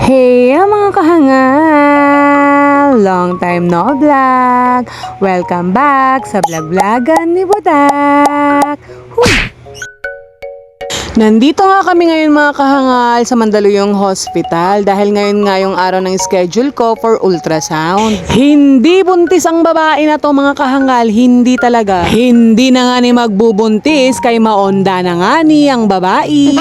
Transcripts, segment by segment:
Hey mga kahangal! Long time no vlog! Welcome back sa vlog-vlogan ni Budak! Nandito nga kami ngayon mga kahangal sa Mandaluyong Hospital dahil ngayon nga yung araw ng schedule ko for ultrasound. Hindi buntis ang babae na to mga kahangal, hindi talaga. Hindi na nga ni magbubuntis kay maonda na nga ni ang babae.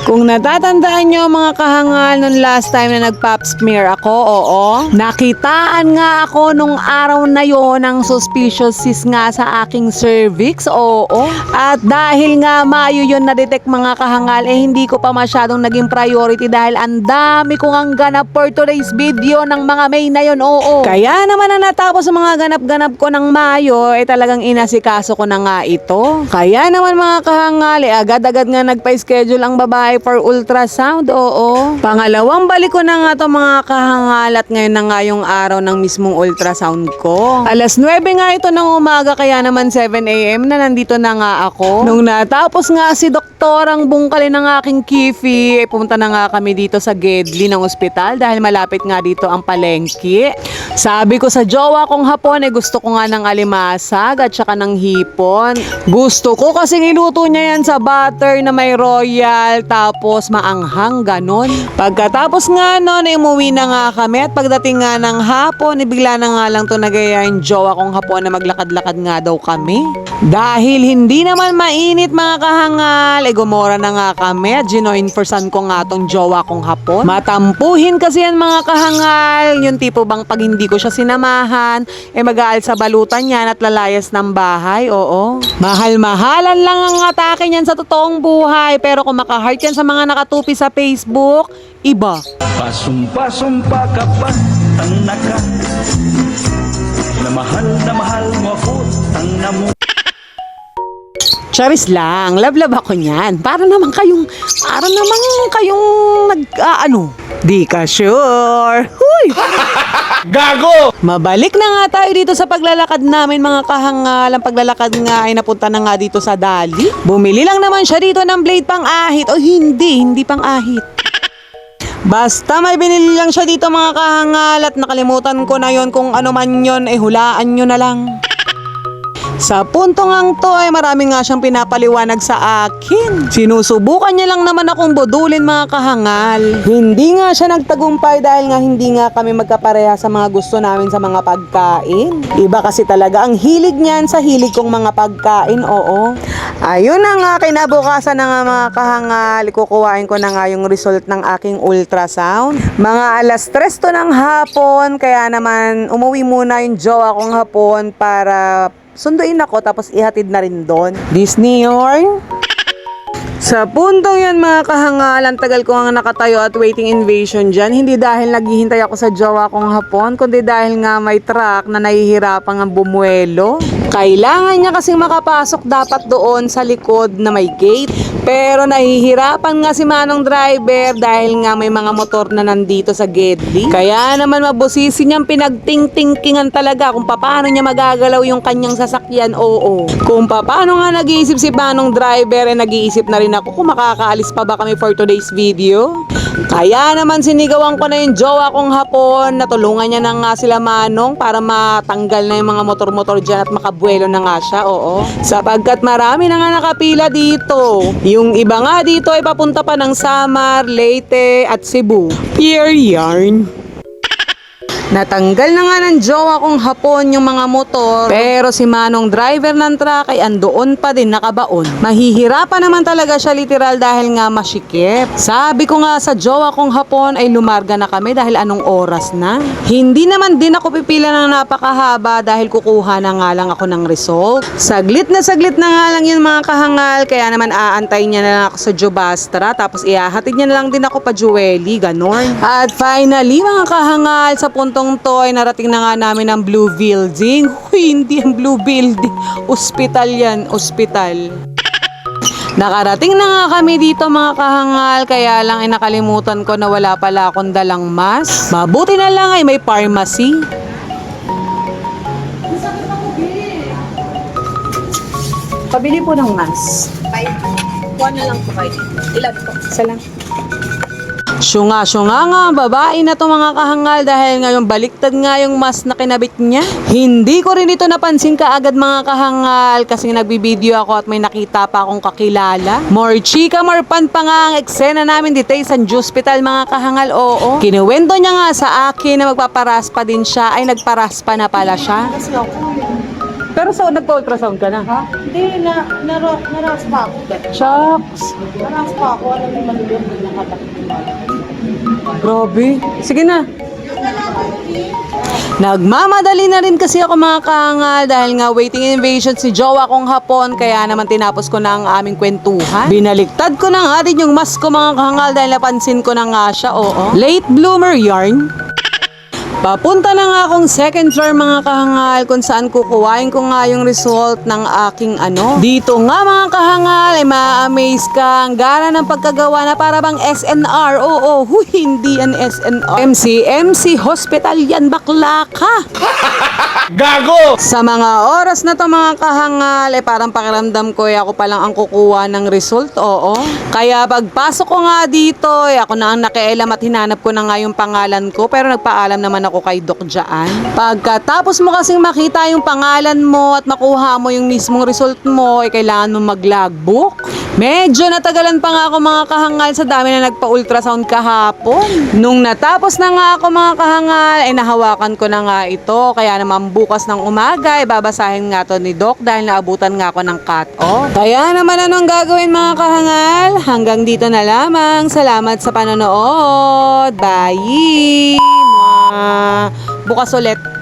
Kung natatandaan nyo mga kahangal nung last time na nag-pap smear ako, oo, nakitaan nga ako nung araw na yon ng suspicious cyst nga sa aking cervix, oo. At dahil nga Mayo yun na-detect mga kahangal, hindi ko pa masyadong naging priority dahil ang dami kong ang ganap for today's video ng mga May na yun, oo. Kaya naman na natapos sa mga ganap-ganap ko ng Mayo, talagang inasikaso ko na nga ito. Kaya naman mga kahangal, agad-agad nga nagpa-schedule ang babae for ultrasound, oo. Pangalawang balik ko na nga to mga kahangal at ngayon na nga yung araw ng mismong ultrasound ko. Alas 9 nga ito ng umaga kaya naman 7 AM na nandito na nga ako. Nung natapos nga si doktor ang bungkalin ng aking kifi, pumunta na nga kami dito sa Gedli ng ospital dahil malapit nga dito ang palengke. Sabi ko sa jowa kong hapon gusto ko nga ng alimasag at saka ng hipon. Gusto ko kasi niluto niya yan sa butter na may royal tapos maanghang ganon. Pagkatapos nga noon umuwi na nga kami at pagdating nga ng hapon bigla na nga lang to nagaya yung jowa kong hapon na maglakad-lakad nga daw kami. Dahil hindi naman mainit mga kahangal, gumora na nga kami at ginoinforsan ko nga tong jowa kong hapon. Matampuhin kasi yan mga kahangal, yung tipo bang pag hindi ko siya sinamahan, mag-aal sa balutan yan at lalayas ng bahay, oo. Mahal-mahalan lang ang atake niyan sa totoong buhay, pero kung maka-heart yan sa mga nakatupi sa Facebook, iba. Pasumpa-sumpa ka ba, anak ka? Na mahal mo ako, tanga mo. Charis lang, love ako niyan. Para naman kayong di ka sure. Huy! Gago! Mabalik na nga tayo dito sa paglalakad namin mga kahangal. Ang paglalakad nga ay napunta na nga dito sa Dali. Bumili lang naman siya dito ng blade pang ahit. O hindi pang ahit. Basta may binili lang siya dito mga kahangal at nakalimutan ko na yon kung ano man yon, hulaan nyo na lang. Sa punto ngang to marami nga siyang pinapaliwanag sa akin. Sinusubukan niya lang naman akong budulin mga kahangal. Hindi nga siya nagtagumpay dahil nga hindi nga kami magkapareha sa mga gusto namin sa mga pagkain. Iba kasi talaga ang hilig niyan sa hilig kong mga pagkain, oo. Ayun na nga, kinabukasan na nga mga kahangal, kukuhain ko na nga yung result ng aking ultrasound. Mga alas 3 to ng hapon, kaya naman umuwi muna yung jowa kong hapon para sunduin ako tapos ihatid na rin doon. Disney yarn? Sa puntong yan mga kahangal, ang tagal ko nga nakatayo at waiting invasion dyan. Hindi dahil naghihintay ako sa jowa kong hapon, kundi dahil nga may truck na nahihirapan ang bumuelo. Kailangan niya kasing makapasok dapat doon sa likod na may gate. Pero nahihirapan nga si Manong driver dahil nga may mga motor na nandito sa Gedli. Kaya naman mabusisi niyang pinagting-tingkingan talaga kung paano niya magagalaw yung kanyang sasakyan, oo. Kung paano nga nag-iisip si Manong driver, nag-iisip na rin ako kung makakaalis pa ba kami for today's video. Kaya naman sinigawan ko na yung jowa kong hapon, natulungan niya na nga sila Manong para matanggal na yung mga motor-motor dyan at makabuelo na nga siya, oo. Sapagkat marami na nga nakapila dito. Yung iba nga dito ay papunta pa ng Samar, Leyte at Cebu. Pure yarn. Natanggal na nga ng jowa kong hapon yung mga motor, pero si Manong driver ng truck ay andoon pa din nakabaon. Mahihirapan naman talaga siya literal dahil nga masikip. Sabi ko nga sa jowa kong hapon ay lumarga na kami dahil anong oras na. Hindi naman din ako pipila ng napakahaba dahil kukuha na nga lang ako ng result. Saglit na nga lang yun mga kahangal, kaya naman aantay niya na lang ako sa Jobastra tapos ihahatid niya na lang din ako pa Jewelry, ganon. At finally mga kahangal, sa punto to ay narating na nga namin ang Blue Building. Uy, hindi ang Blue Building. Ospital yan, ospital. Nakarating na nga kami dito mga kahangal, kaya lang ay nakalimutan ko na wala pala akong dalang mask. Mabuti na lang ay may pharmacy. Pabili po ng mask. 5. Kuha na lang po kayo. Ilan po? Isa lang. Syunga-syunga nga ang babae na to mga kahangal dahil ngayon baliktad nga yung mask na kinabit niya. Hindi ko rin ito napansin kaagad mga kahangal kasi nagbibideo ako at may nakita pa akong kakilala. More chika, more pan pa nga ang eksena namin dito sa hospital mga kahangal. Oo. Kinuwento niya nga sa akin na magpaparaspa din siya. Ay nagparaspa na pala siya. Kasi ako, Pero so nagpa-ultrasound ka na? ha? Hindi, naraspa ako. Shucks. Naraspa ako, alam mo malulog na nakatakot. Grabe. Sige na. Nagmamadali na rin kasi ako mga kahangal dahil nga waiting invasion si jowa kong hapon kaya naman tinapos ko na ang aming kwentuhan. Binaliktad ko na nga din yung mask ko mga kahangal dahil napansin ko na nga siya, oo. Late bloomer yarn. Papunta na nga akong second floor mga kahangal kung saan kukuhain ko nga yung result ng aking ano. Dito nga mga kahangal ay ma-amaze ka ang gara ng pagkagawa na para bang SNR. Oo, hindi an SNR. MC Hospital yan bakla ka. Gago! Sa mga oras na to mga kahangal ay parang pakiramdam ko ay ako pa lang ang kukuha ng result. Oo. Kaya pagpasok ko nga dito ay ako na ang nakialam at hinanap ko na nga yung pangalan ko pero nagpaalam naman ako kay Doc Jaan. Pagkatapos mo kasing makita yung pangalan mo at makuha mo yung mismong result mo, ay kailangan mo mag-logbook. Medyo natagalan pa nga ako mga kahangal sa dami na nagpa-ultrasound kahapon. Nung natapos na nga ako mga kahangal, ay nahawakan ko na nga ito. Kaya naman bukas ng umaga, ay babasahin nga to ni Doc dahil naabutan nga ako ng cut-off. Kaya naman anong gagawin mga kahangal? Hanggang dito na lamang. Salamat sa panonood. Bye! Bukas ulit.